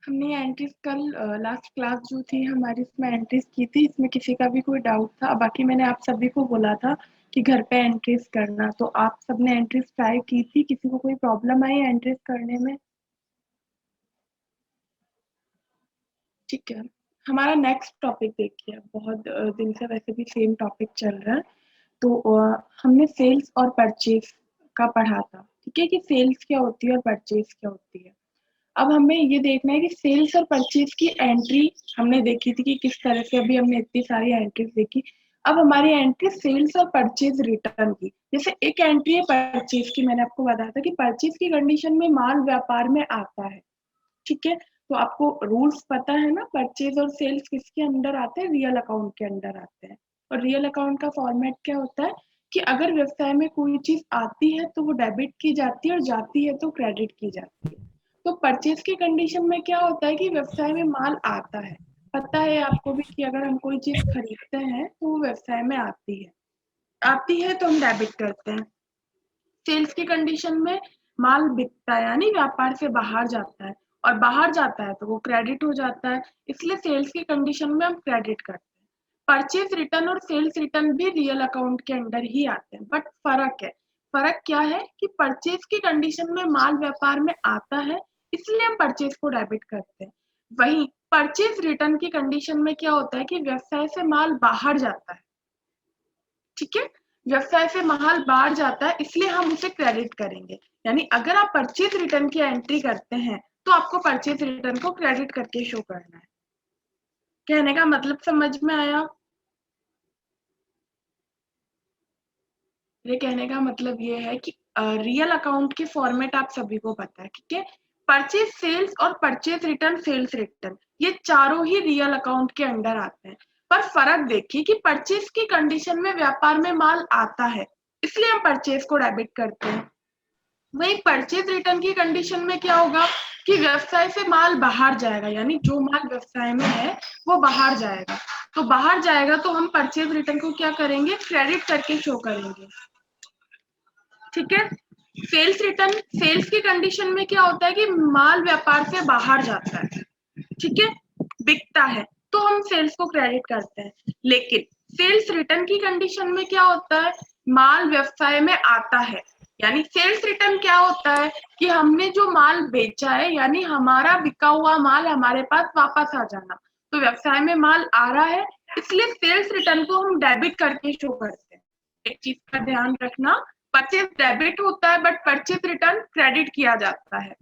हमने एंट्रीज कल last class जो थी हमारी इसमें एंट्रीज की थी, इसमें किसी का भी कोई डाउट था। बाकी मैंने आप सभी को बोला था कि घर पे एंट्रीज करना, तो आप सबने एंट्रीज ट्राई की थी। किसी को कोई प्रॉब्लम आई एंट्रीज करने में? ठीक है, हमारा नेक्स्ट टॉपिक देखिए। बहुत दिन से वैसे भी सेम टॉपिक चल रहा है। तो हमने सेल्स और परचेज का पढ़ा था, ठीक है, कि सेल्स क्या होती है और परचेज क्या होती है। अब हमें ये देखना है कि सेल्स और परचेज की एंट्री हमने देखी थी कि किस तरह से, अभी हमने इतनी सारी एंट्रीज देखी। अब हमारी एंट्री सेल्स और परचेज रिटर्न की, जैसे एक एंट्री है परचेज की, मैंने आपको बताया था कि परचेज की कंडीशन में माल व्यापार में आता है, ठीक है। तो आपको रूल्स पता है ना, परचेज और सेल्स किसके अंडर आते हैं? रियल अकाउंट के अंडर आते हैं। और रियल अकाउंट का फॉर्मेट क्या होता है कि अगर व्यवसाय में कोई चीज आती है तो वो डेबिट की जाती है और जाती है तो क्रेडिट की जाती है। तो परचेज की कंडीशन में क्या होता है कि व्यवसाय में माल आता है। पता है आपको भी कि अगर हम कोई चीज खरीदते हैं तो वो व्यवसाय में आती है तो हम डेबिट करते हैं। सेल्स की कंडीशन में माल बिकता है यानी व्यापार से बाहर जाता है, और बाहर जाता है तो वो क्रेडिट हो जाता है, इसलिए सेल्स की कंडीशन में हम क्रेडिट करते हैं। परचेज रिटर्न और सेल्स रिटर्न भी रियल अकाउंट के अंडर ही आते हैं, बट फर्क है। फर्क क्या है कि परचेज की कंडीशन में माल व्यापार में आता है, इसलिए हम परचेज को डेबिट करते हैं। वहीं परचेज रिटर्न की कंडीशन में क्या होता है कि व्यवसाय से माल बाहर जाता है, ठीक है। व्यवसाय से माल बाहर जाता है इसलिए हम उसे क्रेडिट करेंगे। यानी अगर आप परचेज रिटर्न की एंट्री करते हैं तो आपको परचेज रिटर्न को क्रेडिट करके शो करना है। कहने का मतलब समझ में आया? ये कहने का मतलब ये है कि रियल अकाउंट के फॉर्मेट आप सभी को पता है, ठीक है। परचेज सेल्स और परचेज रिटर्न सेल्स रिटर्न, ये चारों ही रियल अकाउंट के अंडर आते हैं। पर फर्क देखिए कि परचेज की कंडीशन में व्यापार में माल आता है, इसलिए हम परचेज को डेबिट करते हैं। वही परचेज रिटर्न की कंडीशन में क्या होगा कि व्यवसाय से माल बाहर जाएगा, यानी जो माल व्यवसाय में है वो बाहर जाएगा। तो बाहर जाएगा तो हम परचेज रिटर्न को क्या करेंगे? क्रेडिट करके शो करेंगे, ठीक है। सेल्स रिटर्न, सेल्स की कंडीशन में क्या होता है कि माल व्यापार से बाहर जाता है, ठीक है, बिकता है, तो हम सेल्स को क्रेडिट करते हैं। लेकिन सेल्स रिटर्न की कंडीशन में क्या होता है? माल व्यवसाय में आता है। यानी सेल्स रिटर्न क्या होता है कि हमने जो माल बेचा है, यानी हमारा बिका हुआ माल हमारे पास वापस आ जाना। तो व्यवसाय में माल आ रहा है, इसलिए सेल्स रिटर्न को हम डेबिट करके शो करते हैं। एक चीज का ध्यान रखना, परचेज डेबिट होता है बट परचेज रिटर्न क्रेडिट किया जाता है।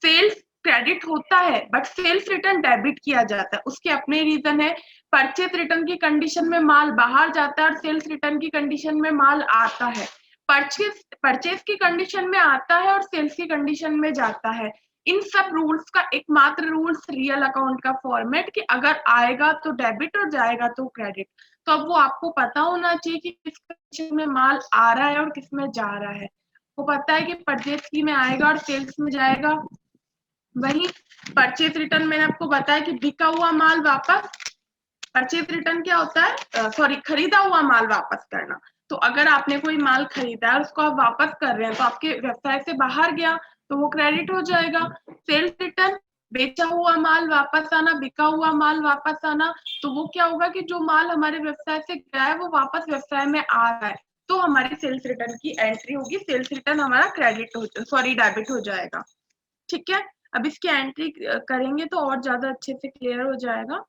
सेल्स क्रेडिट होता है बट सेल्स रिटर्न डेबिट किया जाता है, उसके अपने रीजन है। परचेज रिटर्न की कंडीशन में माल बाहर जाता है और सेल्स रिटर्न की कंडीशन में माल आता है। परचेज परचेज की कंडीशन में आता है और सेल्स की कंडीशन में जाता है। इन सब रूल्स का एकमात्र रूल्स रियल अकाउंट का फॉर्मेट कि अगर आएगा तो डेबिट और जाएगा तो क्रेडिट। तो अब वो आपको पता होना चाहिए कि किस कंडीशन में माल आ रहा है और किस में जा रहा है। वो पता है कि परचेज की में आएगा और सेल्स में जाएगा। वही परचेज रिटर्न मैंने आपको बताया कि बिका हुआ माल वापस, परचेज रिटर्न क्या होता है, सॉरी, खरीदा हुआ माल वापस करना। तो अगर आपने कोई माल खरीदा है और उसको आप वापस कर रहे हैं तो आपके व्यवसाय से बाहर गया तो वो क्रेडिट हो जाएगा। सेल्स रिटर्न, बेचा हुआ माल वापस आना, बिका हुआ माल वापस आना। तो वो क्या होगा कि जो माल हमारे व्यवसाय से गया है वो वापस व्यवसाय में आ रहा है, तो हमारी सेल्स रिटर्न की एंट्री होगी, सेल्स रिटर्न हमारा क्रेडिट हो, सॉरी, डेबिट हो जाएगा, ठीक है। अब इसकी एंट्री करेंगे तो और ज्यादा अच्छे से क्लियर हो जाएगा।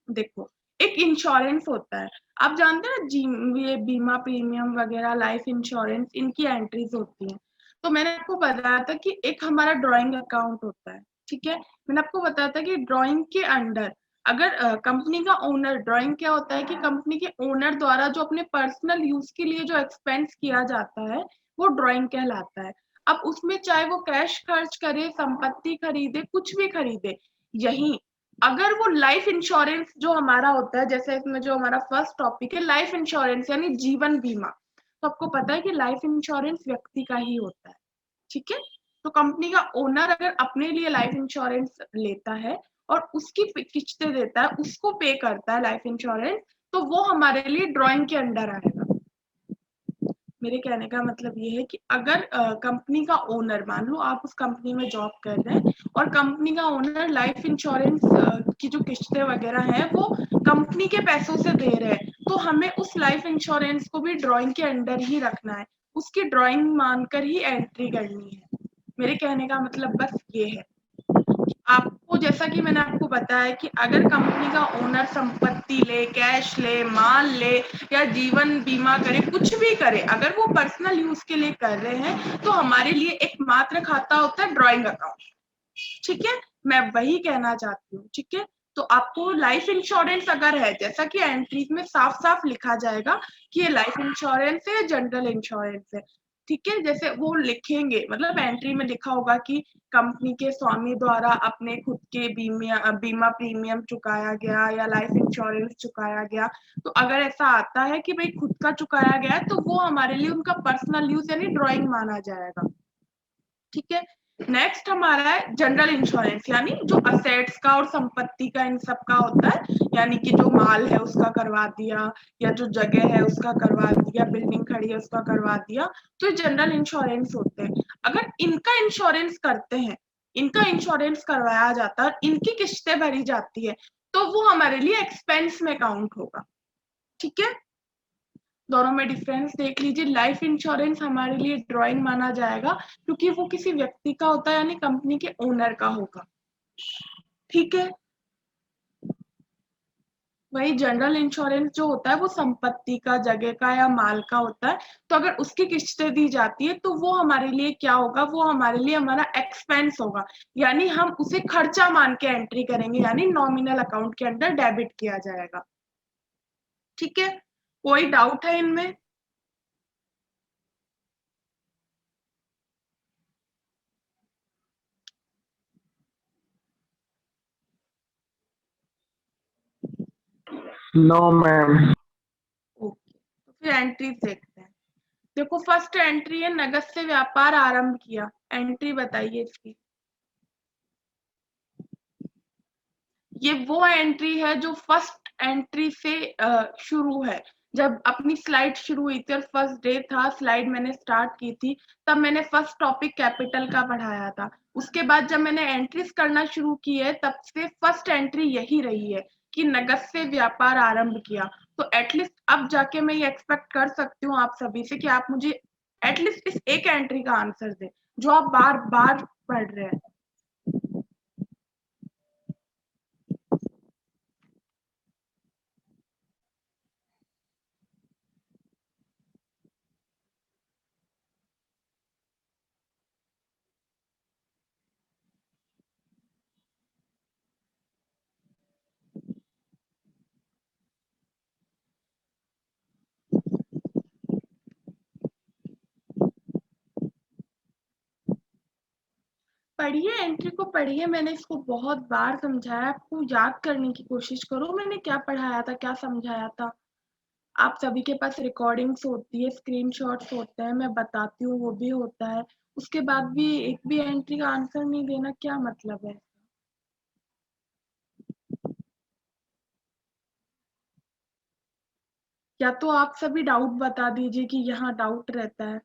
देखो, एक इंश्योरेंस होता है, आप जानते हैं ना जी, ये बीमा प्रीमियम वगैरह, लाइफ इंश्योरेंस, इनकी एंट्रीज होती हैं। तो मैंने आपको बताया था कि एक हमारा ड्राइंग अकाउंट होता है, ठीक है। मैंने आपको बताया था कि ड्राइंग के अंडर अगर कंपनी का ओनर, ड्राइंग क्या होता है कि कंपनी के ओनर द्वारा जो अपने पर्सनल यूज के लिए जो एक्सपेंस किया जाता है वो ड्राइंग कहलाता है। अब उसमें चाहे वो कैश खर्च करे, संपत्ति खरीदे, कुछ भी खरीदे, यही अगर वो लाइफ इंश्योरेंस जो हमारा होता है, जैसे इसमें जो हमारा फर्स्ट टॉपिक है लाइफ इंश्योरेंस यानी जीवन बीमा, तो आपको पता है कि लाइफ इंश्योरेंस व्यक्ति का ही होता है, ठीक है। तो कंपनी का ओनर अगर अपने लिए लाइफ इंश्योरेंस लेता है और उसकी किस्तें देता है, उसको पे करता है लाइफ इंश्योरेंस, तो वो हमारे लिए ड्राइंग के अंडर आएगा। मेरे कहने का मतलब ये है कि अगर कंपनी का ओनर, मान लो आप उस कंपनी में जॉब कर रहे हैं और कंपनी का ओनर लाइफ इंश्योरेंस की जो किस्तें वगैरह हैं वो कंपनी के पैसों से दे रहे हैं, तो हमें उस लाइफ इंश्योरेंस को भी ड्राइंग के अंडर ही रखना है, उसकी ड्राइंग मानकर ही एंट्री करनी है। मेरे कहने का मतलब बस ये है। आपको, जैसा कि मैंने आपको बताया कि अगर कंपनी का ओनर संपत्ति ले, कैश ले, माल ले या जीवन बीमा करे, कुछ भी करे, अगर वो पर्सनल यूज के लिए कर रहे हैं तो हमारे लिए एकमात्र खाता होता है ड्राइंग अकाउंट। ठीक है, मैं वही कहना चाहती हूँ। ठीक है, तो आपको लाइफ इंश्योरेंस अगर है, जैसा कि एंट्रीज में साफ साफ लिखा जाएगा कि ये लाइफ इंश्योरेंस है, जनरल इंश्योरेंस है। ठीक है, जैसे वो लिखेंगे, मतलब एंट्री में लिखा होगा कि कंपनी के स्वामी द्वारा अपने खुद के बीमा प्रीमियम चुकाया गया या लाइफ इंश्योरेंस चुकाया गया। तो अगर ऐसा आता है कि भाई खुद का चुकाया गया है, तो वो हमारे लिए उनका पर्सनल यूज यानी ड्राइंग माना जाएगा। ठीक है, नेक्स्ट हमारा है जनरल इंश्योरेंस, यानी जो असेट्स का और संपत्ति का इन सब का होता है, यानी कि जो माल है उसका करवा दिया या जो जगह है उसका करवा दिया, बिल्डिंग खड़ी है उसका करवा दिया, तो ये जनरल इंश्योरेंस होते हैं। अगर इनका इंश्योरेंस करते हैं, इनका इंश्योरेंस करवाया जाता है, इनकी किस्तें भरी जाती है, तो वो हमारे लिए एक्सपेंस में काउंट होगा। ठीक है, दोनों में डिफरेंस देख लीजिए। लाइफ इंश्योरेंस हमारे लिए ड्राइंग माना जाएगा क्योंकि वो किसी व्यक्ति का होता है, यानी कंपनी के ओनर का होगा। ठीक है, वही जनरल इंश्योरेंस जो होता है वो संपत्ति का, जगह का या माल का होता है। तो अगर उसकी किस्तें दी जाती है तो वो हमारे लिए क्या होगा, वो हमारे लिए हमारा एक्सपेंस होगा, यानी हम उसे खर्चा मान के एंट्री करेंगे, यानी नॉमिनल अकाउंट के अंदर डेबिट किया जाएगा। ठीक है, कोई डाउट है इनमें? No ma'am. ओके, तो फिर एंट्रीज देखते हैं। देखो, फर्स्ट एंट्री है नगद से व्यापार आरंभ किया। एंट्री बताइए इसकी। ये वो एंट्री है जो फर्स्ट एंट्री से शुरू है। जब अपनी स्लाइड शुरू हुई थी और फर्स्ट डे था, स्लाइड मैंने स्टार्ट की थी, तब मैंने फर्स्ट टॉपिक कैपिटल का पढ़ाया था। उसके बाद जब मैंने एंट्रीज करना शुरू की है, तब से फर्स्ट एंट्री यही रही है कि नगद से व्यापार आरंभ किया। तो एटलीस्ट अब जाके मैं ये एक्सपेक्ट कर सकती हूँ आप सभी से कि आप मुझे एटलीस्ट इस एक एंट्री का आंसर दें जो आप बार बार पढ़ रहे हैं। पढ़िए, एंट्री को पढ़िए, मैंने इसको बहुत बार समझाया, आपको याद करने की कोशिश करो मैंने क्या पढ़ाया था, क्या समझाया था। आप सभी के पास रिकॉर्डिंग्स होती है, स्क्रीनशॉट्स होते हैं, मैं बताती हूँ वो भी होता है। उसके बाद भी एक भी एंट्री का आंसर नहीं देना, क्या मतलब है? या तो आप सभी डाउट बता दीजिए कि यहाँ डाउट रहता है।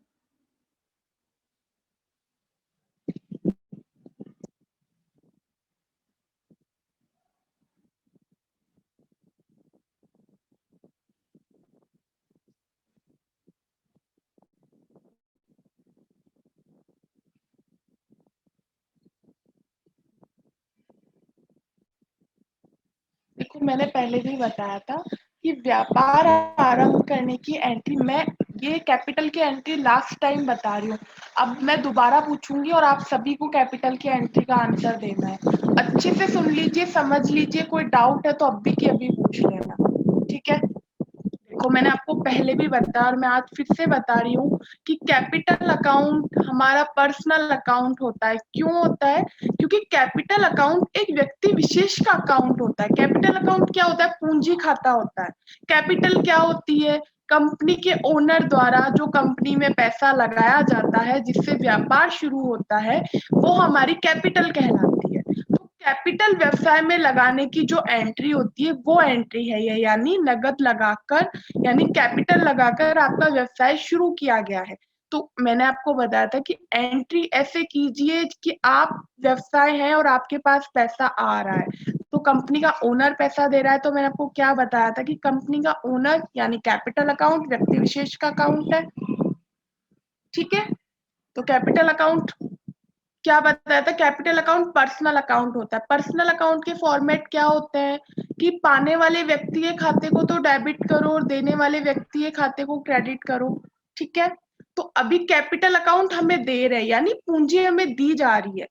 देखो, मैंने पहले भी बताया था कि व्यापार आरंभ करने की एंट्री, मैं ये कैपिटल की एंट्री लास्ट टाइम बता रही हूँ। अब मैं दोबारा पूछूंगी और आप सभी को कैपिटल की एंट्री का आंसर देना है। अच्छे से सुन लीजिए, समझ लीजिए, कोई डाउट है तो अभी की अभी पूछ लेना। ठीक है, देखो मैंने आपको पहले भी बताया और मैं आज फिर से बता रही हूँ कि कैपिटल अकाउंट हमारा पर्सनल अकाउंट होता है। क्यों होता है? क्योंकि कैपिटल अकाउंट एक व्यक्ति विशेष का अकाउंट होता है। कैपिटल अकाउंट क्या होता है? पूंजी खाता होता है। कैपिटल क्या होती है? कंपनी के ओनर द्वारा जो कंपनी में पैसा लगाया जाता है, जिससे व्यापार शुरू होता है, वो हमारी कैपिटल कहलाती है। तो कैपिटल व्यवसाय में लगाने की जो एंट्री होती है वो एंट्री है ये, यानी नगद लगाकर, यानी कैपिटल लगाकर आपका व्यवसाय शुरू किया गया है। तो मैंने आपको बताया था कि एंट्री ऐसे कीजिए कि आप व्यवसाय है और आपके पास पैसा आ रहा है, तो कंपनी का ओनर पैसा दे रहा है। तो मैंने आपको क्या बताया था कि कंपनी का ओनर यानी कैपिटल अकाउंट व्यक्ति विशेष का अकाउंट है। ठीक है, तो कैपिटल अकाउंट क्या बताया था, कैपिटल अकाउंट पर्सनल अकाउंट होता है। पर्सनल अकाउंट के फॉर्मेट क्या होते हैं कि पाने वाले व्यक्ति के खाते को तो डेबिट करो और देने वाले व्यक्ति के खाते को क्रेडिट करो। ठीक है, तो अभी कैपिटल अकाउंट हमें दे रहे हैं, यानी पूंजी हमें दी जा रही है।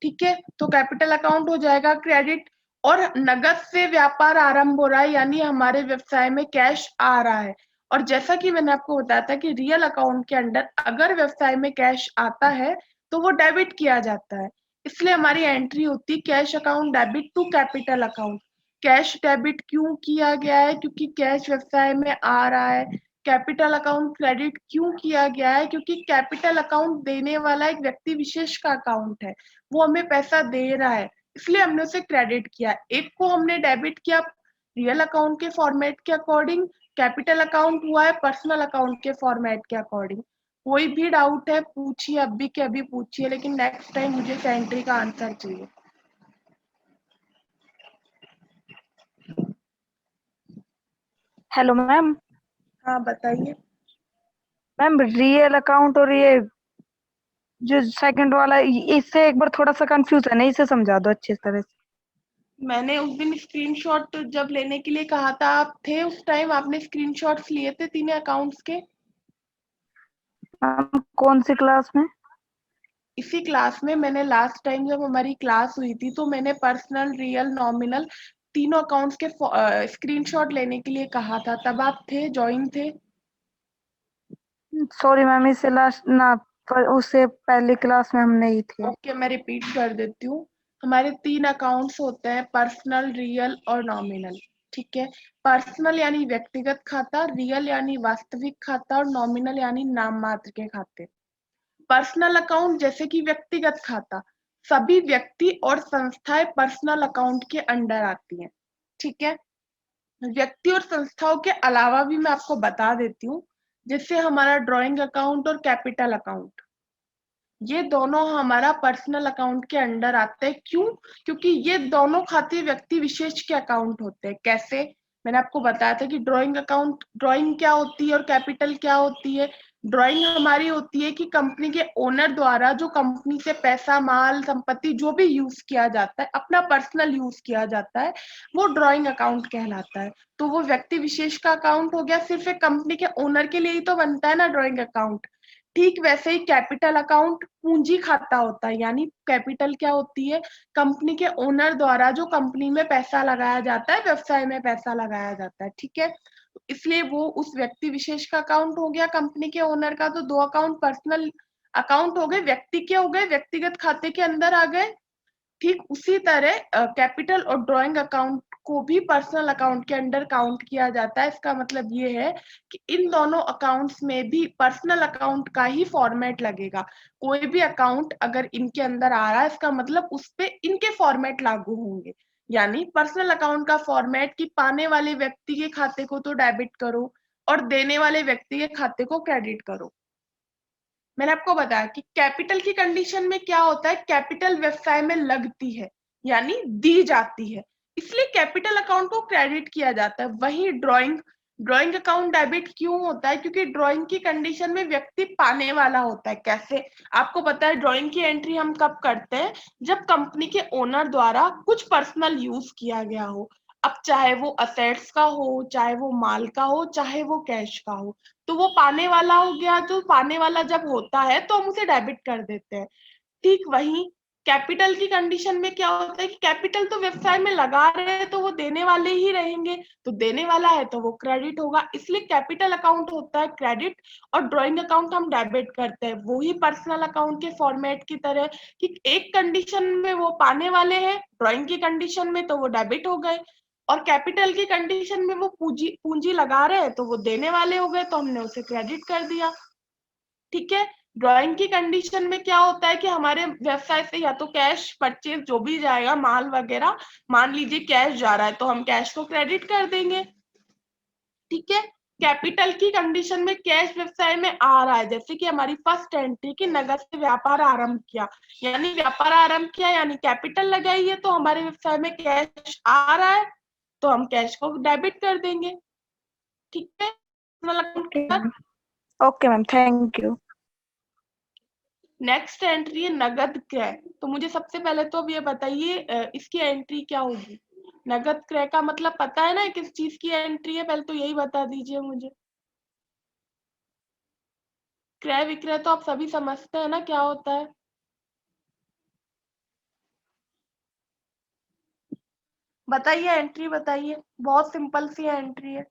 ठीक है, तो कैपिटल अकाउंट हो जाएगा क्रेडिट। और नगद से व्यापार आरंभ हो रहा है, यानी हमारे व्यवसाय में कैश आ रहा है। और जैसा कि मैंने आपको बताया था कि रियल अकाउंट के अंदर अगर व्यवसाय में कैश आता है तो वो डेबिट किया जाता है। इसलिए हमारी एंट्री होती है cash account debit to capital account. Cash debit क्यों किया गया है, क्योंकि कैश व्यवसाय में आ रहा है। कैपिटल अकाउंट क्रेडिट क्यों किया गया है, क्योंकि कैपिटल अकाउंट देने वाला एक व्यक्ति विशेष का अकाउंट है, वो हमें पैसा दे रहा है, इसलिए हमने उसे क्रेडिट किया। एक को हमने डेबिट किया रियल अकाउंट के फॉर्मेट के अकॉर्डिंग, कैपिटल अकाउंट हुआ है पर्सनल अकाउंट के फॉर्मेट के अकॉर्डिंग। कोई भी डाउट है पूछिए, अभी के अभी पूछिए, लेकिन नेक्स्ट टाइम मुझे सेंट्री का आंसर चाहिए। Hello ma'am. हाँ बताइए। मैम रियल अकाउंट और ये जो सेकंड वाला इससे एक बार थोड़ा सा कंफ्यूज है, नहीं इसे समझा दो अच्छी तरह से। मैंने उस दिन स्क्रीनशॉट जब लेने के लिए कहा था, आप थे उस टाइम, आपने स्क्रीनशॉट्स लिए थे तीनों अकाउंट्स के। मैम कौन सी क्लास में? इसी क्लास में मैंने लास्ट टाइम जब हमारी क्लास हुई थी तो मैंने पर्सनल रियल नॉमिनल तीनों अकाउंट्स के स्क्रीनशॉट लेने के लिए कहा था, तब आप थे, ज्वाइन थे। सॉरी मैम, इससे लास्ट ना, पर उससे पहले क्लास में हम नहीं थे। ओके, मैं रिपीट कर देती हूँ। हमारे तीन अकाउंट्स होते हैं, पर्सनल रियल और नॉमिनल। ठीक है, पर्सनल यानी व्यक्तिगत खाता, रियल यानी वास्तविक खाता और नॉमिनल यानी नाम मात्र के खाते। पर्सनल अकाउंट जैसे कि व्यक्तिगत खाता, सभी व्यक्ति और संस्थाएं पर्सनल अकाउंट के अंडर आती हैं। ठीक है, व्यक्ति और संस्थाओं के अलावा भी मैं आपको बता देती हूँ, जैसे हमारा ड्राइंग अकाउंट और कैपिटल अकाउंट, ये दोनों हमारा पर्सनल अकाउंट के अंडर आते हैं। क्यों? क्योंकि ये दोनों खाते व्यक्ति विशेष के अकाउंट होते हैं। कैसे? मैंने आपको बताया था कि ड्राइंग अकाउंट, ड्राइंग क्या होती है और कैपिटल क्या होती है। ड्राइंग हमारी होती है कि कंपनी के ओनर द्वारा जो कंपनी से पैसा, माल, संपत्ति जो भी यूज किया जाता है, अपना पर्सनल यूज किया जाता है, वो ड्राइंग अकाउंट कहलाता है। तो वो व्यक्ति विशेष का अकाउंट हो गया, सिर्फ एक कंपनी के ओनर के लिए ही तो बनता है ना ड्राइंग अकाउंट। ठीक वैसे ही कैपिटल अकाउंट पूंजी खाता होता है, यानी कैपिटल क्या होती है, कंपनी के ओनर द्वारा जो कंपनी में पैसा लगाया जाता है, व्यवसाय में पैसा लगाया जाता है। ठीक है, तो इसलिए वो उस व्यक्ति विशेष का अकाउंट हो गया कंपनी के ओनर का। तो दो अकाउंट पर्सनल अकाउंट हो गए, व्यक्ति के हो गए, व्यक्तिगत खाते के अंदर आ गए। ठीक उसी तरह कैपिटल और ड्राइंग अकाउंट को भी पर्सनल अकाउंट के अंडर काउंट किया जाता है। इसका मतलब ये है कि इन दोनों अकाउंट्स में भी पर्सनल अकाउंट का ही फॉर्मेट लगेगा। कोई भी अकाउंट अगर इनके अंदर आ रहा है, इसका मतलब उस पे इनके फॉर्मेट लागू होंगे। यानी पर्सनल अकाउंट का फॉर्मेट कि पाने वाले व्यक्ति के खाते को तो डेबिट करो और देने वाले व्यक्ति के खाते को क्रेडिट करो। मैंने आपको बताया कि कैपिटल की कंडीशन में क्या होता है, कैपिटल व्यवसाय में लगती है, यानी दी जाती है, इसलिए कैपिटल अकाउंट को क्रेडिट किया जाता है। वहीं ड्राइंग, ड्राइंग अकाउंट डेबिट क्यों होता है, क्योंकि ड्राइंग की कंडीशन में व्यक्ति पाने वाला होता है। कैसे? आपको पता है ड्राइंग की एंट्री हम कब करते हैं, जब कंपनी के ओनर द्वारा कुछ पर्सनल यूज किया गया हो। अब चाहे वो असेट्स का हो, चाहे वो माल का हो, चाहे वो कैश का हो, तो वो पाने वाला हो गया। तो पाने वाला जब होता है तो हम उसे डेबिट कर देते हैं। ठीक वही कैपिटल की कंडीशन में क्या होता है कि कैपिटल तो व्यवसाय में लगा रहे हैं तो वो देने वाले ही रहेंगे, तो देने वाला है तो वो क्रेडिट होगा, इसलिए कैपिटल अकाउंट होता है क्रेडिट और ड्राइंग अकाउंट हम डेबिट करते हैं। वही पर्सनल अकाउंट के फॉर्मेट की तरह कि एक कंडीशन में वो पाने वाले हैं, ड्राइंग की कंडीशन में तो वो डेबिट हो गए, और कैपिटल की कंडीशन में वो पूंजी पूंजी लगा रहे हैं तो वो देने वाले हो गए, तो हमने उसे क्रेडिट कर दिया। ठीक है, ड्राइंग की कंडीशन में क्या होता है कि हमारे व्यवसाय से या तो कैश परचेज जो भी जाएगा माल वगैरह, मान लीजिए कैश जा रहा है तो हम कैश को क्रेडिट कर देंगे, ठीक है। कैपिटल की कंडीशन में कैश व्यवसाय में आ रहा है, जैसे कि हमारी फर्स्ट एंट्री की नगद से व्यापार आरंभ किया, यानी व्यापार आरंभ किया यानी कैपिटल लगाई है, तो हमारे व्यवसाय में कैश आ रहा है तो हम कैश को डेबिट कर देंगे, ठीक है। Okay ma'am, thank you. Next entry है नगद क्रय। तो मुझे सबसे पहले तो अब ये बताइए इसकी एंट्री क्या होगी। नगद क्रय का मतलब पता है ना किस चीज की एंट्री है, पहले तो यही बता दीजिए मुझे। क्रय विक्रय तो आप सभी समझते हैं ना क्या होता है। बताइए एंट्री बताइए, बहुत सिंपल सी एंट्री है।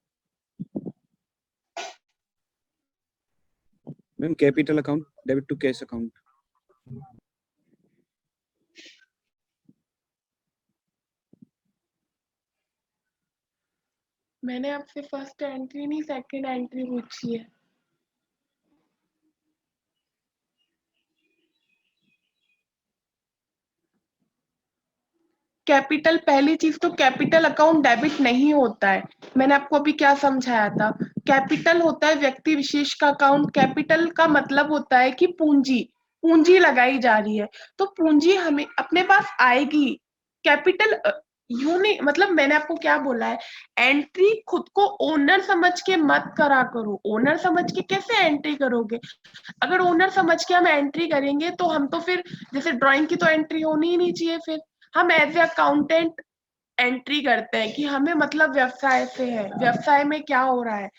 Ma'am capital account debit to cash account. मैंने आपसे फर्स्ट एंट्री नहीं सेकंड एंट्री पूछी है। कैपिटल, पहली चीज तो कैपिटल अकाउंट डेबिट नहीं होता है। मैंने आपको अभी क्या समझाया था, कैपिटल होता है व्यक्ति विशेष का अकाउंट। कैपिटल का मतलब होता है कि पूंजी, पूंजी लगाई जा रही है, तो पूंजी हमें अपने पास आएगी। कैपिटल यूं नहीं, मतलब मैंने आपको क्या बोला है, एंट्री खुद को ओनर समझ के मत करा करो। ओनर समझ के कैसे एंट्री करोगे? अगर ओनर समझ के हम एंट्री करेंगे तो हम तो फिर, जैसे ड्राइंग की तो एंट्री होनी ही नहीं चाहिए, फिर हम एज ए अकाउंटेंट एंट्री करते हैं कि हमें मतलब व्यवसाय से है, व्यवसाय में क्या हो रहा है,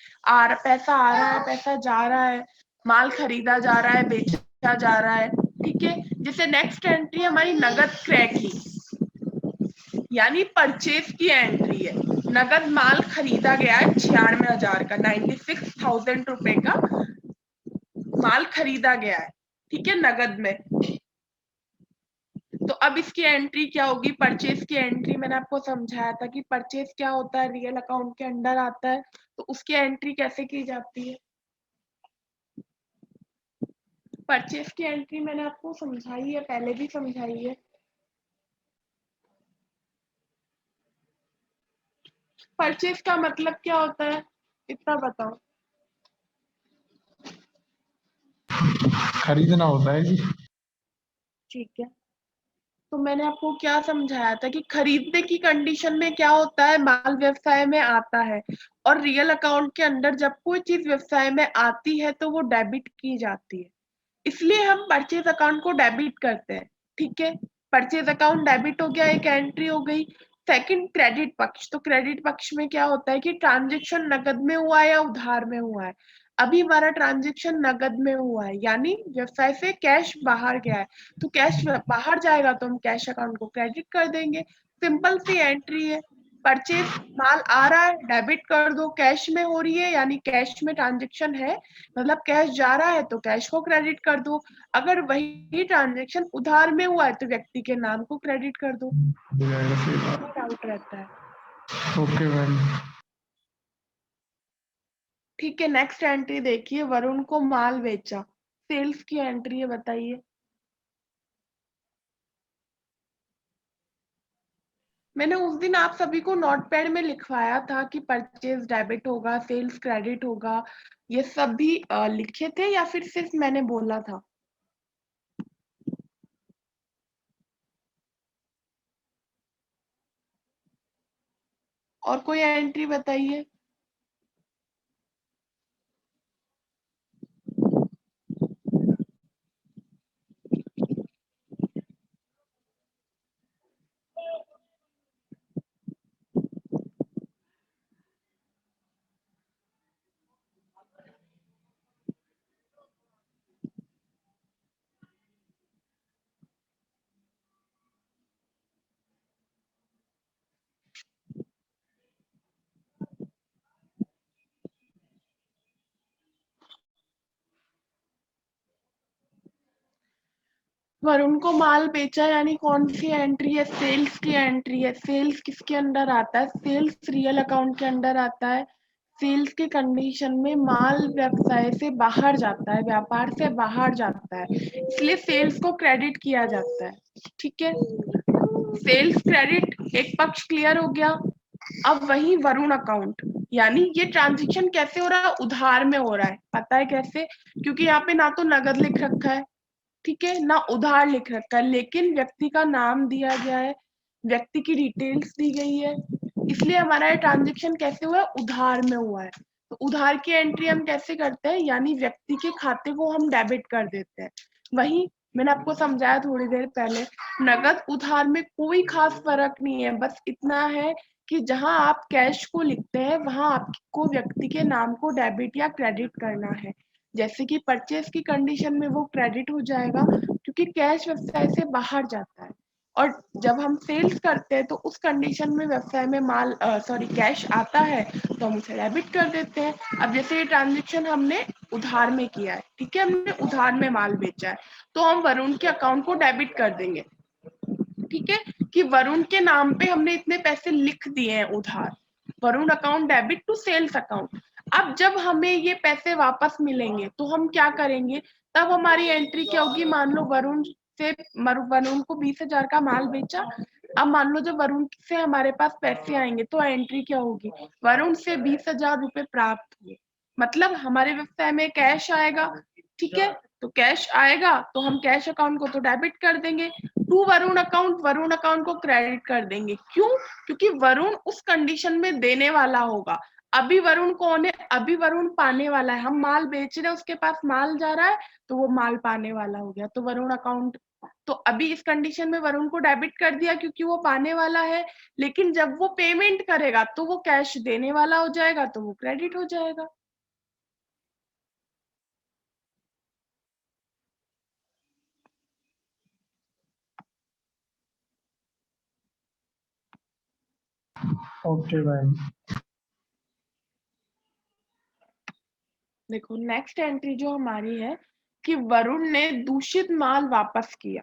पैसा आ रहा है, पैसा जा रहा है, माल खरीदा जा रहा है, बेचा जा रहा है, ठीक है। जैसे नेक्स्ट एंट्री हमारी नगद क्रय की, यानी परचेज की एंट्री है। नगद माल खरीदा गया है 96,000 का, 96,000 रुपए का माल खरीदा गया है, ठीक है, नगद में। तो अब इसकी एंट्री क्या होगी, परचेज की एंट्री। मैंने आपको समझाया था कि परचेज क्या होता है, रियल अकाउंट के अंडर आता है, तो उसकी एंट्री कैसे की जाती है। परचेज की एंट्री मैंने आपको समझाई है, पहले भी समझाई है। परचेज का मतलब क्या होता है, इतना बताओ। खरीदना होता है जी। ठीक है, तो मैंने आपको क्या समझाया था कि खरीदने की कंडीशन में क्या होता है, माल व्यवसाय में आता है, और रियल अकाउंट के अंदर जब कोई चीज व्यवसाय में आती है तो वो डेबिट की जाती है, इसलिए हम परचेज अकाउंट को डेबिट करते हैं, ठीक है। परचेज अकाउंट डेबिट हो गया, एक एंट्री हो गई। सेकंड क्रेडिट पक्ष, तो क्रेडिट पक्ष में क्या होता है कि ट्रांजैक्शन नकद में हुआ है या उधार में हुआ है। अभी हमारा ट्रांजैक्शन नकद में हुआ है, यानी व्यवसाय से कैश बाहर गया है, तो कैश बाहर जाएगा तो हम कैश अकाउंट को क्रेडिट कर देंगे। सिंपल सी एंट्री है। परचेज, माल आ रहा है डेबिट कर दो, कैश में हो रही है यानी कैश में ट्रांजैक्शन है, मतलब कैश जा रहा है तो कैश को क्रेडिट कर दो। अगर वही ट्रांजैक्शन उधार में हुआ है तो व्यक्ति के नाम को क्रेडिट कर दो। हो जाएगा, सही बात। डाउट रहता है, ओके मैम। ठीक है। नेक्स्ट एंट्री देखिए, वरुण को माल बेचा, सेल्स की एंट्री है, बताइए। मैंने उस दिन आप सभी को नोटपैड में लिखवाया था कि परचेज डेबिट होगा, सेल्स क्रेडिट होगा, ये सब भी लिखे थे या फिर सिर्फ मैंने बोला था। और कोई एंट्री बताइए। वरुण को माल बेचा यानी कौन सी एंट्री है, सेल्स की एंट्री है। सेल्स किसके अंडर आता है, सेल्स रियल अकाउंट के अंडर आता है। सेल्स के कंडीशन में माल व्यवसाय से बाहर जाता है, व्यापार से बाहर जाता है, इसलिए सेल्स को क्रेडिट किया जाता है। ठीक है, सेल्स क्रेडिट एक पक्ष क्लियर हो गया। अब वही वरुण अकाउंट, यानी ये ट्रांजैक्शन कैसे हो रहा है, उधार में हो रहा है। पता है कैसे? क्योंकि यहाँ पे ना तो नगद लिख रखा है, ठीक है, ना उधार लिख रखा है, लेकिन व्यक्ति का नाम दिया गया है, व्यक्ति की डिटेल्स दी गई है, इसलिए हमारा ये ट्रांजैक्शन कैसे हुआ है, उधार में हुआ है। तो उधार की एंट्री हम कैसे करते हैं, यानी व्यक्ति के खाते को हम डेबिट कर देते हैं। वही मैंने आपको समझाया थोड़ी देर पहले, नगद उधार में कोई खास फर्क नहीं है, बस इतना है कि जहां आप कैश को लिखते हैं वहां आपको व्यक्ति के नाम को डेबिट या क्रेडिट करना है। जैसे कि परचेस की कंडीशन में वो क्रेडिट हो जाएगा क्योंकि कैश व्यवसाय से बाहर जाता है, और जब हम सेल्स करते हैं तो उस कंडीशन में व्यवसाय में माल कैश आता है तो हम उसे डेबिट कर देते हैं। अब जैसे ये ट्रांजेक्शन हमने उधार में किया है, ठीक है, हमने उधार में माल बेचा है, तो हम वरुण के अकाउंट को डेबिट कर देंगे। ठीक है, कि वरुण के नाम पे हमने इतने पैसे लिख दिए हैं उधार, Varun account debit to sales account. अब जब हमें ये पैसे वापस मिलेंगे तो हम क्या करेंगे, तब हमारी एंट्री क्या होगी, मान लो वरुण को 20,000 का माल बेचा। अब मान लो जब वरुण से हमारे पास पैसे आएंगे तो एंट्री क्या होगी, वरुण से 20,000 रुपए प्राप्त हुए, मतलब हमारे व्यवसाय में कैश आएगा। ठीक है, तो कैश आएगा तो हम कैश अकाउंट को तो डेबिट कर देंगे, टू वरुण अकाउंट को क्रेडिट कर देंगे। क्यों? क्योंकि वरुण उस कंडीशन में देने वाला होगा। अभी वरुण कौन है, अभी वरुण पाने वाला है, हम माल बेच रहे हैं, उसके पास माल जा रहा है तो वो माल पाने वाला हो गया, तो वरुण अकाउंट, तो अभी इस कंडीशन में वरुण को डेबिट कर दिया क्योंकि वो पाने वाला है, लेकिन जब वो पेमेंट करेगा तो वो कैश देने वाला हो जाएगा, तो वो क्रेडिट हो जाएगा। Okay ma'am. देखो नेक्स्ट एंट्री जो हमारी है कि वरुण ने दूषित माल वापस किया।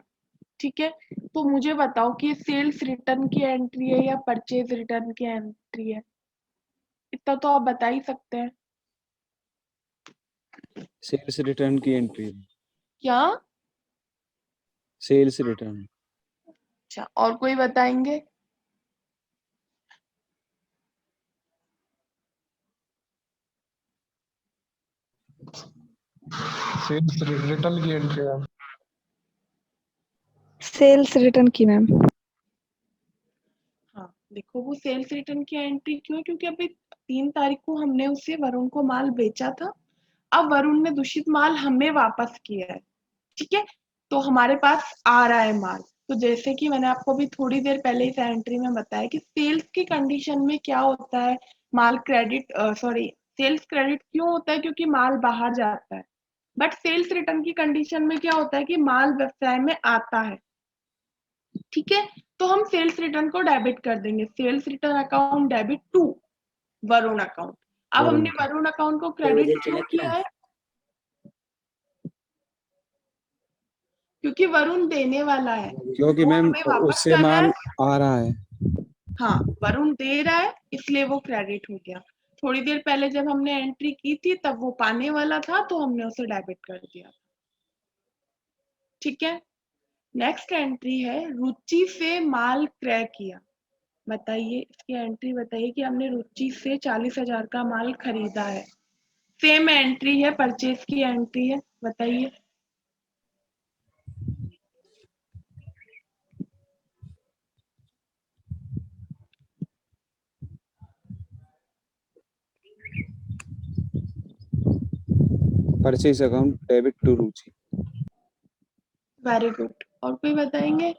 ठीक है, तो मुझे बताओ कि सेल्स रिटर्न की एंट्री है या परचेज रिटर्न की एंट्री है, इतना तो आप बता ही सकते हैं। सेल्स रिटर्न की एंट्री। क्या? Sales return. अच्छा, और कोई बताएंगे? सेल्स रिटर्न की एंट्री मैम। सेल्स रिटर्न की मैम। हाँ देखो, वो सेल्स रिटर्न की एंट्री क्यों है, क्योंकि अभी 3 तारीख को हमने उसे वरुण को माल बेचा था, अब वरुण ने दूषित माल हमें वापस किया है। ठीक है, तो हमारे पास आ रहा है माल। तो जैसे कि मैंने आपको अभी थोड़ी देर पहले इस एंट्री में बताया कि सेल्स की कंडीशन में क्या होता है, माल क्रेडिट सेल्स क्रेडिट क्यों होता है, क्योंकि माल बाहर जाता है। बट सेल्स रिटर्न की कंडीशन में क्या होता है कि माल व्यवसाय में आता है। ठीक है, तो हम सेल्स रिटर्न को डेबिट कर देंगे, sales return account debit to Varun account. अब हमने वरुण अकाउंट को क्रेडिट क्यों किया है, क्योंकि वरुण देने वाला है, क्योंकि वो मैम हमें वापस उससे कर रहा माल है। आ रहा है। हाँ, वरुण दे रहा है इसलिए वो क्रेडिट हो गया। थोड़ी देर पहले जब हमने एंट्री की थी तब वो पाने वाला था तो हमने उसे डेबिट कर दिया। ठीक है, नेक्स्ट एंट्री है रुचि से माल क्रय किया। बताइए इसकी एंट्री बताइए कि हमने रुचि से 40,000 का माल खरीदा है। सेम एंट्री है, परचेज की एंट्री है, बताइए। Purchase account debit to Ruchi. Very good, और कोई बताएंगे?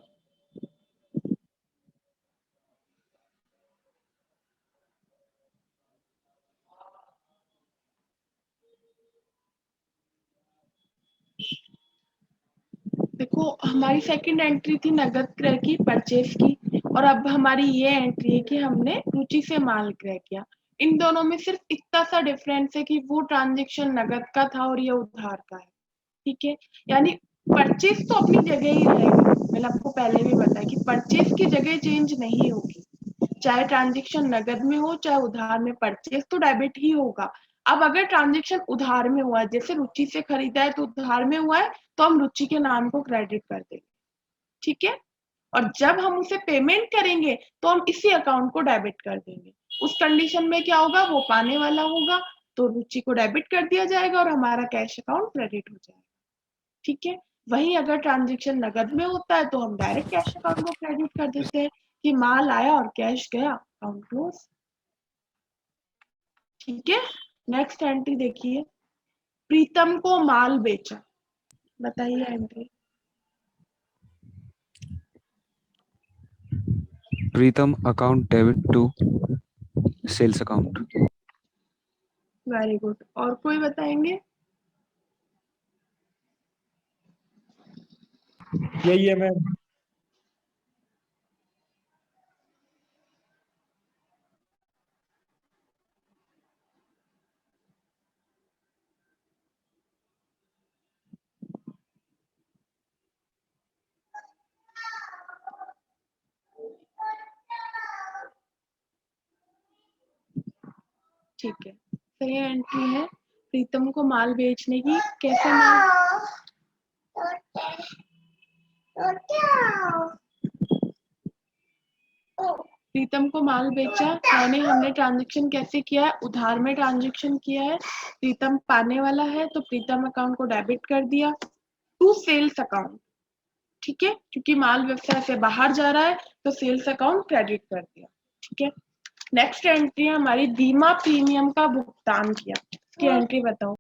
देखो हमारी सेकंड एंट्री थी नगद क्रय की, परचेज की, और अब हमारी ये एंट्री है कि हमने रुचि से माल क्रय किया। इन दोनों में सिर्फ इतना सा डिफरेंस है कि वो ट्रांजैक्शन नगद का था और ये उधार का है। ठीक है, यानी परचेज तो अपनी जगह ही रहेगी, मैंने आपको पहले भी बताया कि परचेज की जगह चेंज नहीं होगी। चाहे ट्रांजेक्शन नगद में हो चाहे उधार में, परचेज तो डेबिट ही होगा। अब अगर ट्रांजेक्शन उधार में हुआ है, जैसे रुचि से खरीदा है तो उधार में हुआ है, तो हम रुचि के नाम को क्रेडिट कर देंगे, ठीक है। और जब हम उसे पेमेंट करेंगे तो हम इसी अकाउंट को डेबिट कर देंगे। उस कंडीशन में क्या होगा, वो पाने वाला होगा तो रुचि को डेबिट कर दिया जाएगा और हमारा कैश अकाउंट क्रेडिट हो जाएगा, ठीक है। वहीं अगर ट्रांजेक्शन नगद में होता है तो हम डायरेक्ट कैश अकाउंट को क्रेडिट कर देते हैं कि माल आया और कैश गया, अकाउंट क्लोज, ठीक है। नेक्स्ट एंट्री देखिए, प्रीतम को माल बेचा, बताइए entry. Pritam account debit to sales account. Very good, और कोई बताएंगे? यही है मैम। ठीक है, सही एंट्री है। प्रीतम को माल बेचने की, कैसे माल, प्रीतम को माल बेचा यानी हमने ट्रांजेक्शन कैसे किया है, उधार में ट्रांजेक्शन किया है। प्रीतम पाने वाला है तो प्रीतम अकाउंट को डेबिट कर दिया टू सेल्स अकाउंट, ठीक है, क्योंकि माल व्यवसाय से बाहर जा रहा है तो सेल्स अकाउंट क्रेडिट कर दिया, ठीक है। नेक्स्ट एंट्री है हमारी, बीमा प्रीमियम का भुगतान किया, इसकी एंट्री बताओ।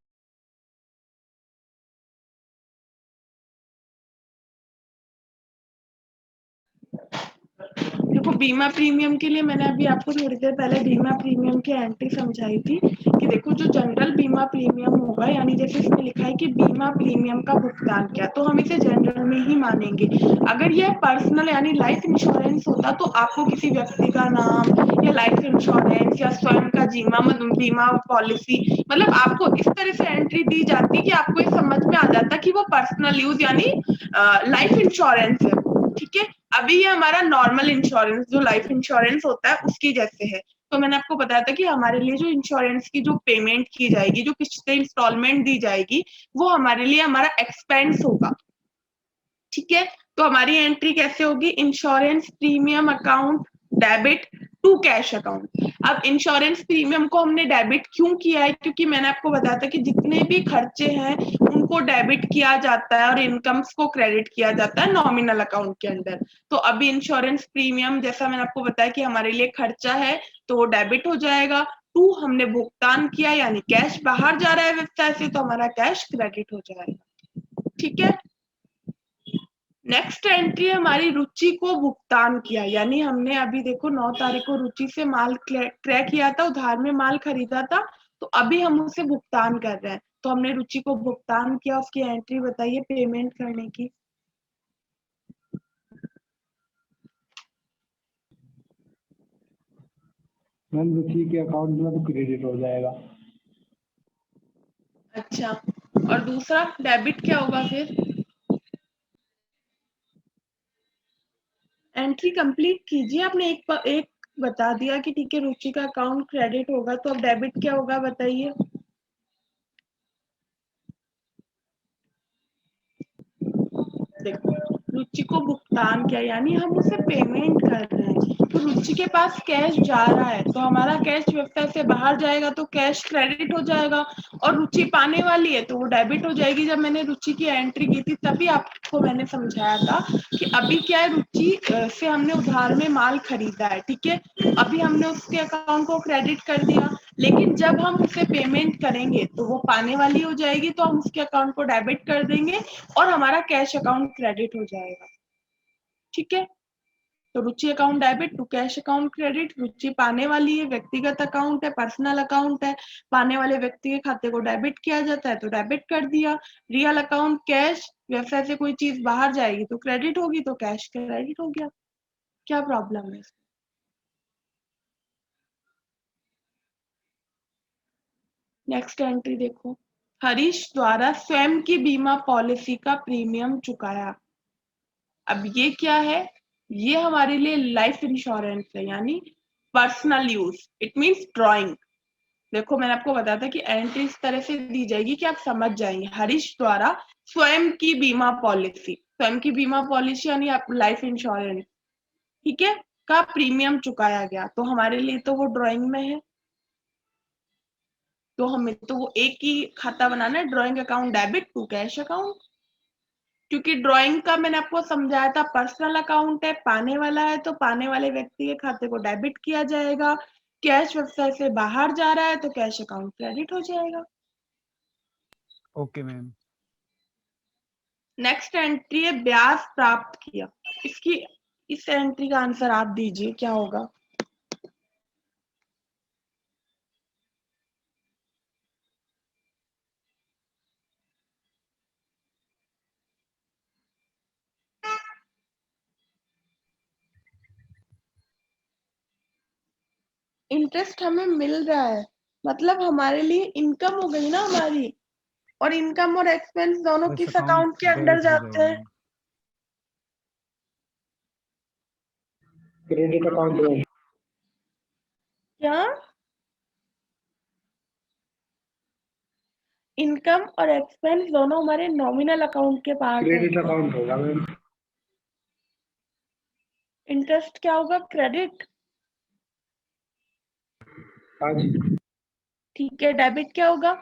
देखो बीमा प्रीमियम के लिए मैंने अभी आपको थोड़ी देर पहले बीमा प्रीमियम की एंट्री समझाई थी कि देखो जो जनरल बीमा प्रीमियम होगा, यानी जैसे इसमें लिखा है कि बीमा प्रीमियम का भुगतान किया, तो हम इसे जनरल में ही मानेंगे। अगर यह पर्सनल यानी लाइफ इंश्योरेंस होता तो आपको किसी व्यक्ति का नाम या लाइफ इंश्योरेंस या स्वयं का बीमा पॉलिसी, मतलब आपको इस तरह से एंट्री दी जाती कि आपको ये समझ में आ जाता कि वो पर्सनल यूज यानी लाइफ इंश्योरेंस है, ठीक है। अभी ये हमारा नॉर्मल इंश्योरेंस जो लाइफ इंश्योरेंस होता है उसकी जैसे है। तो मैंने आपको बताया था कि हमारे लिए जो इंश्योरेंस की जो पेमेंट की जाएगी, जो किस्तें इंस्टॉलमेंट दी जाएगी, वो हमारे लिए हमारा एक्सपेंस होगा, ठीक है। तो हमारी एंट्री कैसे होगी, insurance premium account debit to cash account. अब इंश्योरेंस प्रीमियम को हमने डेबिट क्यों किया है, क्योंकि मैंने आपको बताया था कि जितने भी खर्चे हैं उनको डेबिट किया जाता है और इनकम्स को क्रेडिट किया जाता है नॉमिनल अकाउंट के अंदर। तो अभी इंश्योरेंस प्रीमियम जैसा मैंने आपको बताया कि हमारे लिए खर्चा है तो वो डेबिट हो जाएगा, टू हमने भुगतान किया यानी कैश बाहर जा रहा है व्यवसाय से तो हमारा कैश क्रेडिट हो जाएगा, ठीक है। नेक्स्ट एंट्री हमारी, रुचि को भुगतान किया, यानी हमने अभी देखो 9 तारीख को रुचि से माल क्रय किया था, उधार में माल खरीदा था, तो अभी हम उसे भुगतान कर रहे हैं, तो हमने रुचि को भुगतान किया, उसकी एंट्री बताइए पेमेंट करने की। मैम रुचि के अकाउंट में तो क्रेडिट हो जाएगा। अच्छा, और दूसरा डेबिट क्या होगा फिर, एंट्री कंप्लीट कीजिए। आपने एक बता दिया कि ठीक है रुचि का अकाउंट क्रेडिट होगा, तो अब डेबिट क्या होगा बताइए। देखो रुचि को भुगतान किया यानी हम उसे पेमेंट कर रहे हैं, तो रुचि के पास कैश जा रहा है तो हमारा कैश व्यवसाय से बाहर जाएगा तो कैश क्रेडिट हो जाएगा, और रुचि पाने वाली है तो वो डेबिट हो जाएगी। जब मैंने रुचि की एंट्री की थी तभी आपको मैंने समझाया था कि अभी क्या है, रुचि से हमने उधार में माल खरीदा है, ठीक है, अभी हमने उसके अकाउंट को क्रेडिट कर दिया, लेकिन जब हम उसे पेमेंट करेंगे तो वो पाने वाली हो जाएगी तो हम उसके अकाउंट को डेबिट कर देंगे और हमारा कैश अकाउंट क्रेडिट हो जाएगा, ठीक है। तो Ruchi account debit to cash account credit, Ruchi पाने वाली है, व्यक्तिगत अकाउंट है, पर्सनल अकाउंट है, पाने वाले व्यक्ति के खाते को डेबिट किया जाता है तो डेबिट कर दिया। रियल अकाउंट कैश, व्यवसाय से कोई चीज बाहर जाएगी तो क्रेडिट होगी तो कैश क्रेडिट हो गया, क्या प्रॉब्लम है। नेक्स्ट एंट्री देखो, हरीश द्वारा स्वयं की बीमा पॉलिसी का प्रीमियम चुकाया। अब ये क्या है, ये हमारे लिए लाइफ इंश्योरेंस है, यानी personal use, it means drawing. देखो मैंने आपको बताया था कि एंट्री इस तरह से दी जाएगी कि आप समझ जाएंगे। हरीश द्वारा स्वयं की बीमा पॉलिसी, स्वयं की बीमा पॉलिसी यानी आप लाइफ इंश्योरेंस, ठीक है, का प्रीमियम चुकाया गया, तो हमारे लिए तो वो ड्राइंग में है, तो हमें तो वो एक ही खाता बनाना है, drawing account debit to cash account. क्योंकि ड्राइंग का मैंने आपको समझाया था पर्सनल अकाउंट है, पाने वाला है, तो पाने वाले व्यक्ति के खाते को डेबिट किया जाएगा। कैश व्यवसाय से बाहर जा रहा है तो कैश अकाउंट क्रेडिट हो जाएगा। Okay ma'am. नेक्स्ट एंट्री है ब्याज प्राप्त किया। इसकी इस एंट्री का आंसर आप दीजिए, क्या होगा? इंटरेस्ट हमें मिल रहा है, मतलब हमारे लिए इनकम हो गई ना हमारी, और इनकम और एक्सपेंस दोनों बस किस अकाउंट के अंडर डेबिट हो जाते जाएगा हैं? मैम। क्रेडिट अकाउंट में। क्या? इनकम और एक्सपेंस दोनों हमारे नॉमिनल अकाउंट के पार्ट क्रेडिट होते हैं। अकाउंट होगा मैम। इंटरेस्ट क्या होगा? क्रेडिट। हाँ जी। ठीक है, डेबिट क्या होगा?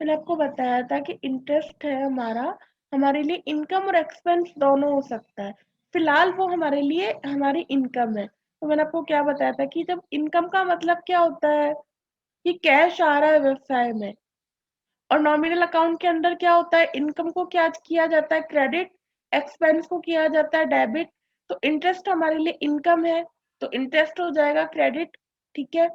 मैंने आपको बताया था कि इंटरेस्ट है हमारा, हमारे लिए इनकम और एक्सपेंस दोनों हो सकता है। फिलहाल वो हमारे लिए हमारी इनकम है। तो मैंने आपको क्या बताया था कि जब इनकम का मतलब क्या होता है कि कैश आ रहा है व्यवसाय में, और नॉमिनल अकाउंट के अंदर क्या होता है, इनकम को क्या किया जाता है? क्रेडिट। एक्सपेंस को किया जाता है डेबिट। तो इंटरेस्ट हमारे लिए इनकम है, तो इंटरेस्ट हो जाएगा क्रेडिट। ठीक है,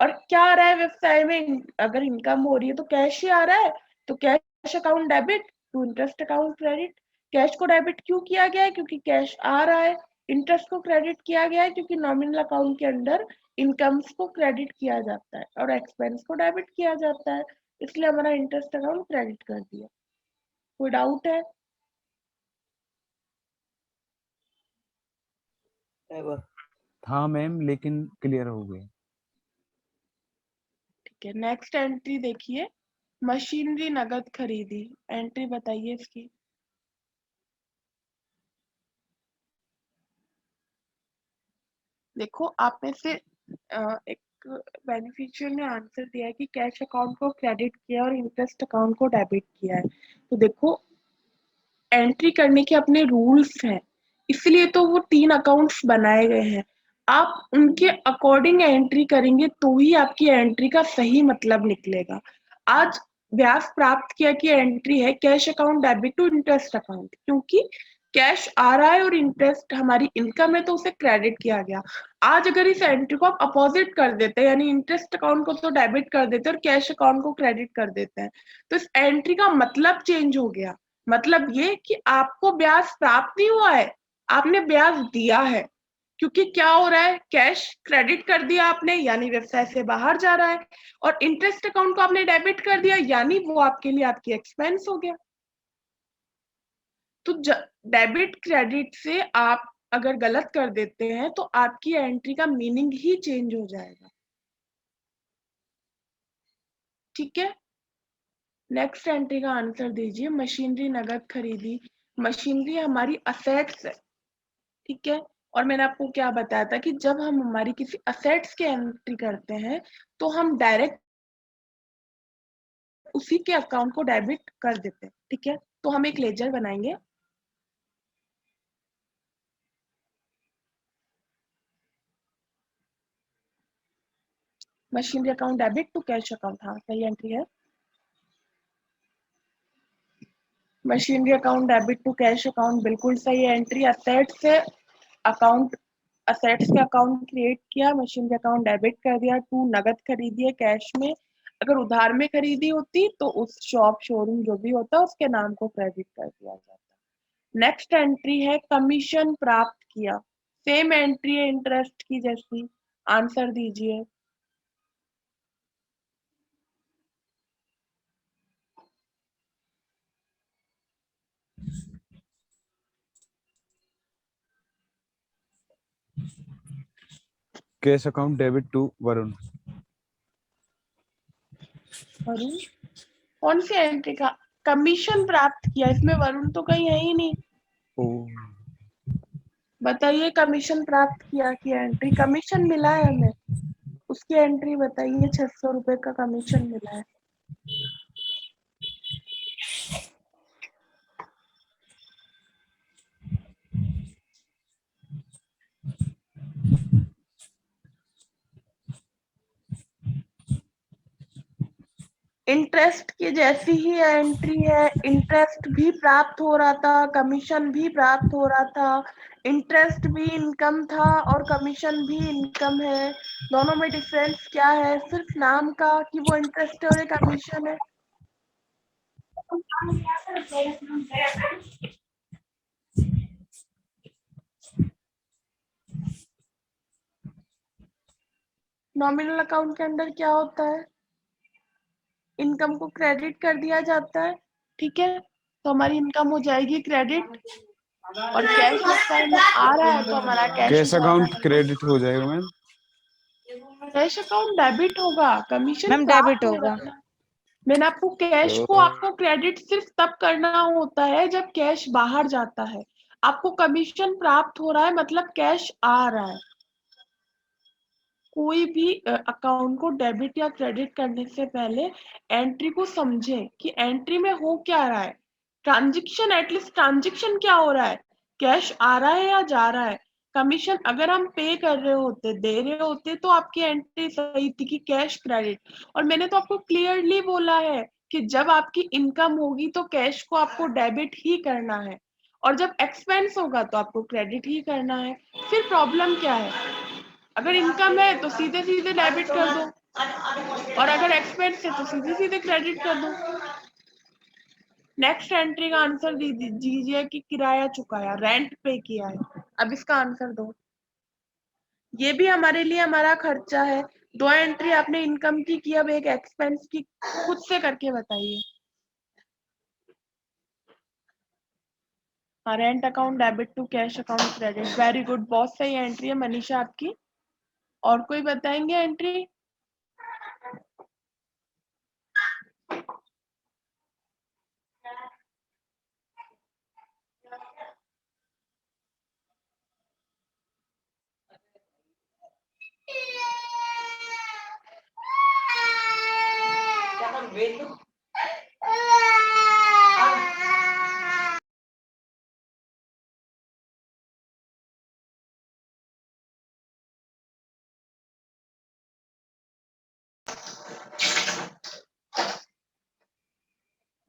और क्या आ रहा है व्यवसाय में? अगर इनकम हो रही है तो कैश ही आ रहा है, तो cash account debit to interest account credit. Cash को डेबिट क्यों किया गया है? क्योंकि कैश आ रहा है। इंटरेस्ट को क्रेडिट किया गया है क्योंकि नॉमिनल अकाउंट के अंदर इनकम्स को क्रेडिट किया जाता है और एक्सपेंस को डेबिट किया जाता है, इसलिए हमारा इंटरेस्ट अकाउंट क्रेडिट कर दिया। कोई डाउट है? था मैम, लेकिन क्लियर हो गए। ठीक है, नेक्स्ट एंट्री देखिए, मशीनरी नगद खरीदी। एंट्री बताइए इसकी। देखो आप में से एक बेनिफिशियरी ने आंसर दिया है कि कैश अकाउंट को क्रेडिट किया और इंटरेस्ट अकाउंट को डेबिट किया है। तो देखो एंट्री करने के अपने रूल्स हैं, इसलिए तो वो 3 अकाउंट्स बनाए गए हैं। आप उनके अकॉर्डिंग एंट्री करेंगे तो ही आपकी एंट्री का सही मतलब निकलेगा। आज ब्याज प्राप्त किया की एंट्री है cash account debit to interest account, क्योंकि कैश आ रहा है और इंटरेस्ट हमारी इनकम है तो उसे क्रेडिट किया गया। आज अगर इस एंट्री को आप अपोजिट कर देते हैं, यानी इंटरेस्ट अकाउंट को तो डेबिट कर देते हैं और कैश अकाउंट को क्रेडिट कर देते हैं, तो इस एंट्री का मतलब चेंज हो गया। मतलब ये कि आपको ब्याज प्राप्त नहीं हुआ है, आपने ब्याज दिया है। क्योंकि क्या हो रहा है, कैश क्रेडिट कर दिया आपने यानी व्यवसाय से बाहर जा रहा है, और इंटरेस्ट अकाउंट को आपने डेबिट कर दिया यानी वो आपके लिए आपकी एक्सपेंस हो गया। तो डेबिट क्रेडिट से आप अगर गलत कर देते हैं तो आपकी एंट्री का मीनिंग ही चेंज हो जाएगा। ठीक है, नेक्स्ट एंट्री का आंसर दीजिए, मशीनरी नगद खरीदी। मशीनरी हमारी असेट्स है, ठीक है, और मैंने आपको क्या बताया था कि जब हम हमारी किसी असेट्स की एंट्री करते हैं तो हम डायरेक्ट उसी के अकाउंट को डेबिट कर देते हैं। ठीक है, तो हम एक लेजर बनाएंगे। Machinery account debit to cash account, हाँ सही एंट्री है। Machinery account debit to cash account बिल्कुल सही एंट्री। असेट्स से अकाउंट, असेट्स का अकाउंट क्रिएट किया, मशीनरी अकाउंट डेबिट कर दिया, टू नगद खरीदी है कैश में। अगर उधार में खरीदी होती तो उस शॉप शोरूम जो भी होता उसके नाम को क्रेडिट कर दिया जाता। नेक्स्ट एंट्री है कमीशन प्राप्त किया। सेम एंट्री है इंटरेस्ट की जैसी। आंसर दीजिए। Cash account debit to Varun. Varun कौन सी एंट्री का कमीशन प्राप्त किया, इसमें वरुण तो कहीं है ही नहीं। ओ बताइए कमीशन प्राप्त किया की एंट्री, कमीशन मिला है हमें, उसकी एंट्री बताइए। 600 रुपए का कमीशन मिला है। इंटरेस्ट की जैसी ही एंट्री है, इंटरेस्ट भी प्राप्त हो रहा था, कमीशन भी प्राप्त हो रहा था। इंटरेस्ट भी इनकम था और कमीशन भी इनकम है। दोनों में डिफरेंस क्या है? सिर्फ नाम का कि वो इंटरेस्ट है और ये कमीशन है। नॉमिनल अकाउंट के अंदर क्या होता है? इनकम को क्रेडिट कर दिया जाता है, ठीक है, तो हमारी इनकम हो जाएगी क्रेडिट, और कैश अकाउंट में आ रहा है तो हमारा कैश अकाउंट क्रेडिट हो जाएगा मैम। कैश अकाउंट डेबिट होगा, कमीशन मैम प्राप्त डेबिट हो होगा। रहा है। मैंने आपको कैश को आपको क्रेडिट सिर्फ तब करना होता है जब कैश बाहर जाता है। आपको कमीशन प्राप्त हो रहा है मतलब कैश आ रहा है। कोई भी अकाउंट को डेबिट या क्रेडिट करने से पहले एंट्री को समझें कि एंट्री में हो क्या रहा है। ट्रांजैक्शन, एटलीस्ट ट्रांजैक्शन क्या हो रहा है, कैश आ रहा है या जा रहा है। कमीशन अगर हम पे कर रहे होते, दे रहे होते, तो आपकी एंट्री सही थी कि कैश क्रेडिट। और मैंने तो आपको क्लियरली बोला है कि जब आपकी इनकम होगी तो कैश को आपको डेबिट ही करना है, और जब एक्सपेंस होगा तो आपको क्रेडिट ही करना है। फिर प्रॉब्लम क्या है? अगर इनकम है तो सीधे सीधे डेबिट कर दो, और अगर एक्सपेंस है तो सीधे सीधे क्रेडिट कर दो। नेक्स्ट एंट्री का आंसर दीजिए कि किराया चुकाया, रेंट पे किया है। अब इसका आंसर दो। ये भी हमारे लिए हमारा खर्चा है। दो एंट्री आपने इनकम की, अब एक एक्सपेंस की, खुद से करके बताइए। Rent account debit to cash account credit, very good, बहुत सही एंट्री है मनीषा आपकी। और कोई बताएंगे एंट्री?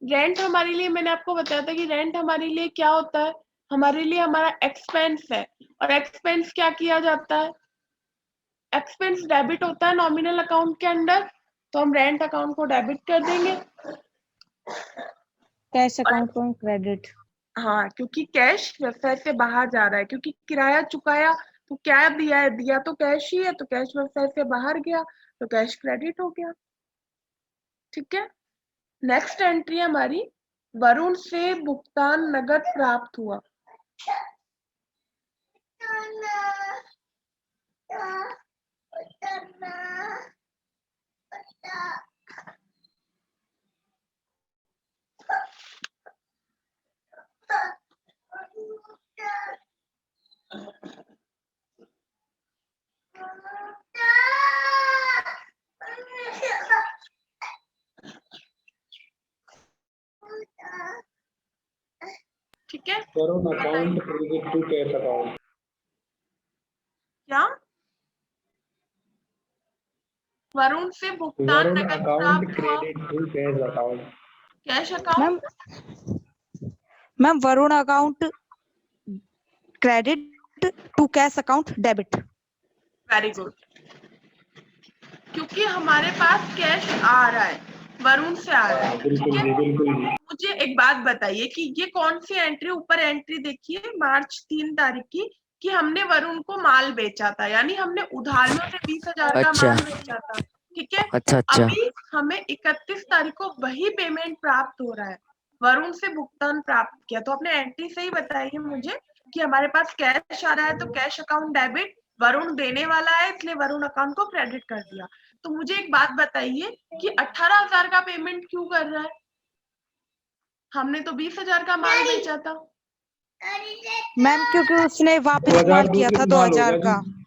रेंट हमारे लिए, मैंने आपको बताया था कि रेंट हमारे लिए क्या होता है, हमारे लिए हमारा एक्सपेंस है। और एक्सपेंस क्या किया जाता है? एक्सपेंस डेबिट होता है नॉमिनल अकाउंट के अंदर, तो हम रेंट अकाउंट को डेबिट कर देंगे। कैश अकाउंट को क्रेडिट। हाँ, क्योंकि कैश व्यवसाय से बाहर जा रहा है, क्योंकि किराया चुकाया तो क्या दिया है, दिया तो कैश ही है, तो कैश व्यवसाय से बाहर गया तो कैश क्रेडिट हो गया। ठीक है, नेक्स्ट एंट्री हमारी, वरुण से भुगतान नगद प्राप्त हुआ। ठीक है, Varun account credit to cash account. क्या? वरुण से भुगतान वरुण नगद अकाउंट प्राप्त हुआ, credit to cash account. Cash account. Ma'am Varun account credit to cash account debit. Very good, क्योंकि हमारे पास कैश आ रहा है, वरुण से आ रहा है। बिल्कुल जी, बिल्कुल जी। मुझे एक बात बताइए कि ये कौन सी एंट्री, ऊपर एंट्री देखिए मार्च 3 तारीख की, कि हमने वरुण को माल बेचा था, यानी हमने उधार में उसे 20,000 का माल बेचा था। ठीक है, अभी हमें 31 तारीख को वही पेमेंट प्राप्त हो रहा है, वरुण से भुगतान प्राप्त किया। तो आपने एंट्री से ही बताइए मुझे कि हमारे पास कैश आ रहा है तो कैश अकाउंट डेबिट, वरुण देने वाला है इसलिए वरुण अकाउंट को क्रेडिट कर दिया। तो मुझे एक बात बताइए कि 18,000 का पेमेंट क्यों कर रहा है? हमने तो 20,000 का माल बेचा था। मैम क्योंकि उसने वापस 2000 माल किया था डुप्लीकेट माल 2000 होगा का। जी।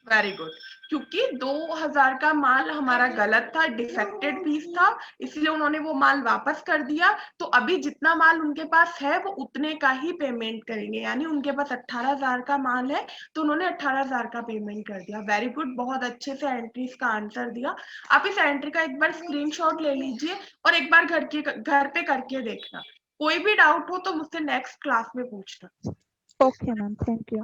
Very good. क्योंकि 2000 का माल हमारा गलत था, डिफेक्टेड पीस था, इसलिए उन्होंने वो माल वापस कर दिया। तो अभी जितना माल उनके पास है वो उतने का ही पेमेंट करेंगे, यानी उनके पास 18,000 का माल है तो उन्होंने 18,000 का पेमेंट कर दिया। वेरी गुड, बहुत अच्छे से एंट्रीज का आंसर दिया। आप इस एंट्री का एक बार स्क्रीनशॉट ले लीजिए और एक बार घर पे करके देखना। कोई भी डाउट हो तो मुझसे नेक्स्ट क्लास में पूछना। Okay ma'am, thank you.